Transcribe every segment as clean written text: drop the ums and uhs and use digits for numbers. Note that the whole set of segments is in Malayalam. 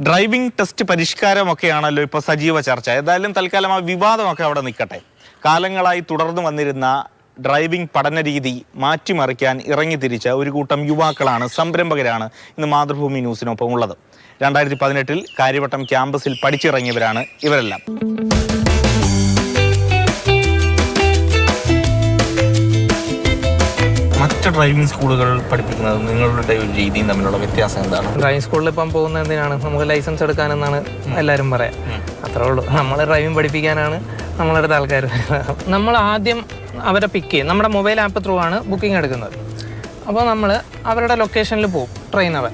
ഡ്രൈവിംഗ് ടെസ്റ്റ് പരിഷ്കാരമൊക്കെയാണല്ലോ ഇപ്പോൾ സജീവ ചർച്ച. ഏതായാലും തൽക്കാലം ആ വിവാദമൊക്കെ അവിടെ നിൽക്കട്ടെ. കാലങ്ങളായി തുടർന്നു വന്നിരുന്ന ഡ്രൈവിംഗ് പഠന രീതി മാറ്റിമറിക്കാൻ ഇറങ്ങിത്തിരിച്ച ഒരു കൂട്ടം യുവാക്കളാണ്, സംരംഭകരാണ് ഇന്ന് മാതൃഭൂമി ന്യൂസിനൊപ്പം ഉള്ളത്. 2018 കാര്യവട്ടം ക്യാമ്പസിൽ പഠിച്ചിറങ്ങിയവരാണ് ഇവരെല്ലാം. മറ്റ് ഡ്രൈവിംഗ് സ്കൂളുകൾ പഠിപ്പിക്കുന്നത് നിങ്ങളുടെ ഒരു രീതിയും തമ്മിലുള്ള വ്യത്യാസം എന്താണ്? ഡ്രൈവിംഗ് സ്കൂളിൽ ഇപ്പം പോകുന്നത് എന്തിനാണ്? നമുക്ക് ലൈസൻസ് എടുക്കാനെന്നാണ് എല്ലാവരും പറയാം. അത്രേ ഉള്ളൂ. നമ്മൾ ഡ്രൈവിംഗ് പഠിപ്പിക്കാനാണ് നമ്മളടുത്ത ആൾക്കാർ. നമ്മൾ ആദ്യം അവരെ പിക്ക് ചെയ്യും. നമ്മുടെ മൊബൈൽ ആപ്പ് ത്രൂ ആണ് ബുക്കിംഗ് എടുക്കുന്നത്. അപ്പോൾ നമ്മൾ അവരുടെ ലൊക്കേഷനിൽ പോകും. ട്രെയിനവർ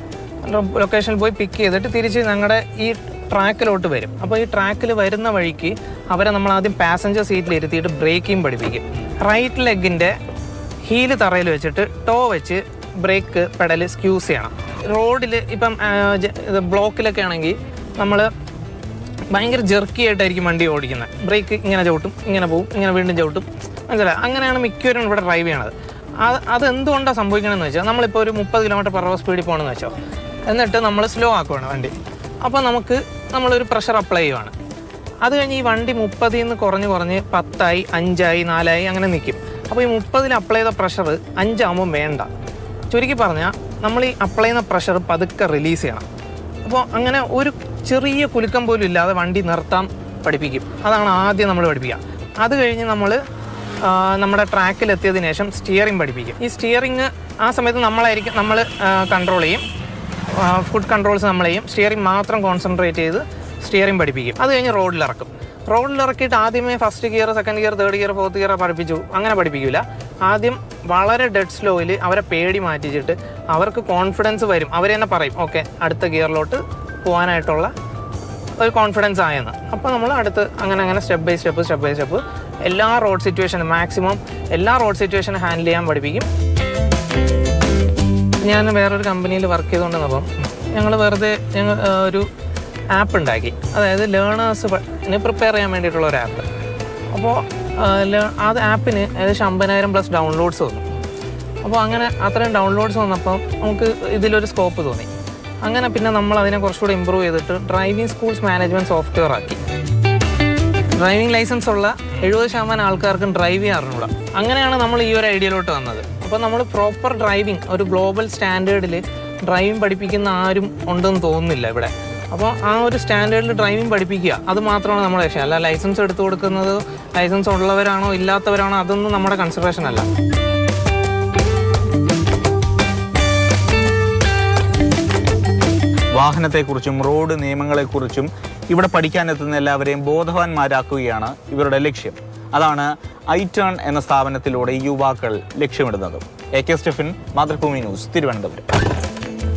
ലൊക്കേഷനിൽ പോയി പിക്ക് ചെയ്തിട്ട് തിരിച്ച് ഞങ്ങളുടെ ഈ ട്രാക്കിലോട്ട് വരും. അപ്പോൾ ഈ ട്രാക്കിൽ വരുന്ന വഴിക്ക് അവരെ നമ്മൾ ആദ്യം പാസഞ്ചർ സീറ്റിൽ ഇരുത്തിയിട്ട് ബ്രേക്കിംഗ് പഠിപ്പിക്കും. റൈറ്റ് ലെഗിൻ്റെ ഹീല് തറയിൽ വെച്ചിട്ട് ടോ വെച്ച് ബ്രേക്ക് പെഡൽ സ്ക്യൂസ് ചെയ്യണം. റോഡിൽ ഇപ്പം ബ്ലോക്കിലൊക്കെ ആണെങ്കിൽ നമ്മൾ ഭയങ്കര ജെർക്കി ആയിട്ടായിരിക്കും വണ്ടി ഓടിക്കുന്നത്. ബ്രേക്ക് ഇങ്ങനെ ചവിട്ടും, ഇങ്ങനെ പോവും, ഇങ്ങനെ വീണ്ടും ചവിട്ടും, മനസ്സിലായി? അങ്ങനെയാണ് മിക്കവരും ഇവിടെ ഡ്രൈവ് ചെയ്യണത്. അതെന്തുകൊണ്ടാണ് സംഭവിക്കണമെന്ന് വെച്ചാൽ, നമ്മളിപ്പോൾ ഒരു 30 km/h സ്പീഡിൽ പോകണമെന്ന് വെച്ചോ, എന്നിട്ട് നമ്മൾ സ്ലോ ആക്കുവാണ് വണ്ടി. അപ്പോൾ നമ്മളൊരു പ്രഷർ അപ്ലൈ ചെയ്യുവാണ്. അത് കഴിഞ്ഞ് ഈ വണ്ടി 30-ൽ നിന്ന് കുറഞ്ഞ് 10-ആയി, 5-ആയി, 4-ആയി അങ്ങനെ നിൽക്കും. അപ്പോൾ ഈ 30-ൽ അപ്ലൈ ചെയ്ത പ്രഷർ 5 വേണ്ട. ചുരുക്കി പറഞ്ഞാൽ നമ്മൾ ഈ അപ്ലൈ ചെയ്യുന്ന പ്രഷർ പതുക്കെ റിലീസ് ചെയ്യണം. അപ്പോൾ അങ്ങനെ ഒരു ചെറിയ കുലുക്കം പോലും ഇല്ലാതെ വണ്ടി നിർത്താൻ പഠിപ്പിക്കും. അതാണ് ആദ്യം നമ്മൾ പഠിപ്പിക്കുക. അത് കഴിഞ്ഞ് നമ്മൾ നമ്മുടെ ട്രാക്കിലെത്തിയതിനു ശേഷം സ്റ്റിയറിംഗ് പഠിപ്പിക്കും. ഈ സ്റ്റിയറിംഗ് ആ സമയത്ത് നമ്മൾ കൺട്രോൾ ചെയ്യും. ഫുഡ് കൺട്രോൾസ് നമ്മൾ ചെയ്യും. സ്റ്റിയറിംഗ് മാത്രം കോൺസെൻട്രേറ്റ് ചെയ്ത് സ്റ്റിയറിംഗ് പഠിപ്പിക്കും. അത് കഴിഞ്ഞ് റോഡിലിറക്കും. റോഡിലിറക്കിയിട്ട് ആദ്യമേ first gear, second gear, third gear, fourth gear അങ്ങനെ പഠിപ്പിക്കില്ല. ആദ്യം വളരെ ഡെഡ് സ്ലോയിൽ അവരെ പേടി മാറ്റിച്ചിട്ട് അവർക്ക് കോൺഫിഡൻസ് വരും. അവർ തന്നെ പറയും, ഓക്കെ അടുത്ത ഗിയറിലോട്ട് പോകാനായിട്ടുള്ള ഒരു കോൺഫിഡൻസ് ആയെന്ന്. അപ്പോൾ നമ്മൾ അടുത്ത് അങ്ങനെ സ്റ്റെപ്പ് ബൈ സ്റ്റെപ്പ് എല്ലാ റോഡ് സിറ്റുവേഷനും മാക്സിമം എല്ലാ റോഡ് സിറ്റുവേഷനും ഹാൻഡിൽ ചെയ്യാൻ പഠിപ്പിക്കും. ഞാൻ വേറൊരു കമ്പനിയിൽ വർക്ക് ചെയ്തുകൊണ്ടിരുന്നപ്പം ഞങ്ങൾ ഒരു ആപ്പ് ഉണ്ടാക്കി. അതായത് ലേണേഴ്സിന് പ്രിപ്പയർ ചെയ്യാൻ വേണ്ടിയിട്ടുള്ള ഒരു ആപ്പ്. അപ്പോൾ അത് ആപ്പിന് ഏകദേശം 50,000+ ഡൗൺലോഡ്സ് വന്നു. അപ്പോൾ അങ്ങനെ അത്രയും ഡൗൺലോഡ്സ് വന്നപ്പോൾ നമുക്ക് ഇതിലൊരു സ്കോപ്പ് തോന്നി. അങ്ങനെ പിന്നെ നമ്മൾ അതിനെ കുറച്ചുകൂടി ഇമ്പ്രൂവ് ചെയ്തിട്ട് ഡ്രൈവിംഗ് സ്കൂൾസ് മാനേജ്മെൻറ്റ് സോഫ്റ്റ്വെയർ ആക്കി. ഡ്രൈവിംഗ് ലൈസൻസ് ഉള്ള 70% ആൾക്കാർക്കും ഡ്രൈവ് ചെയ്യാൻ അറിഞ്ഞൂടാ. അങ്ങനെയാണ് നമ്മൾ ഈ ഒരു ഐഡിയയിലോട്ട് വന്നത്. അപ്പോൾ നമ്മൾ പ്രോപ്പർ ഡ്രൈവിംഗ് ഒരു ഗ്ലോബൽ സ്റ്റാൻഡേർഡിൽ ഡ്രൈവിംഗ് പഠിപ്പിക്കുന്ന ആരും ഉണ്ടെന്ന് തോന്നുന്നില്ല ഇവിടെ. അപ്പോൾ ആ ഒരു സ്റ്റാൻഡേർഡിൽ ഡ്രൈവിംഗ് പഠിപ്പിക്കുക, അത് മാത്രമാണ് നമ്മുടെ ലക്ഷ്യം. അല്ല ലൈസൻസ് എടുത്തു കൊടുക്കുന്നത് ലൈസൻസ് ഉള്ളവരാണോ ഇല്ലാത്തവരാണോ അതൊന്നും നമ്മുടെ കൺസിഡറേഷൻ അല്ല. വാഹനത്തെക്കുറിച്ചും റോഡ് നിയമങ്ങളെക്കുറിച്ചും ഇവിടെ പഠിക്കാനെത്തുന്ന എല്ലാവരെയും ബോധവാന്മാരാക്കുകയാണ് ഇവരുടെ ലക്ഷ്യം. അതാണ് ഐടേൺ എന്ന സ്ഥാപനത്തിലൂടെ യുവാക്കൾ ലക്ഷ്യമിടുന്നത്. AK Stephin, Mathrubhumi news, Thiruvananthapuram.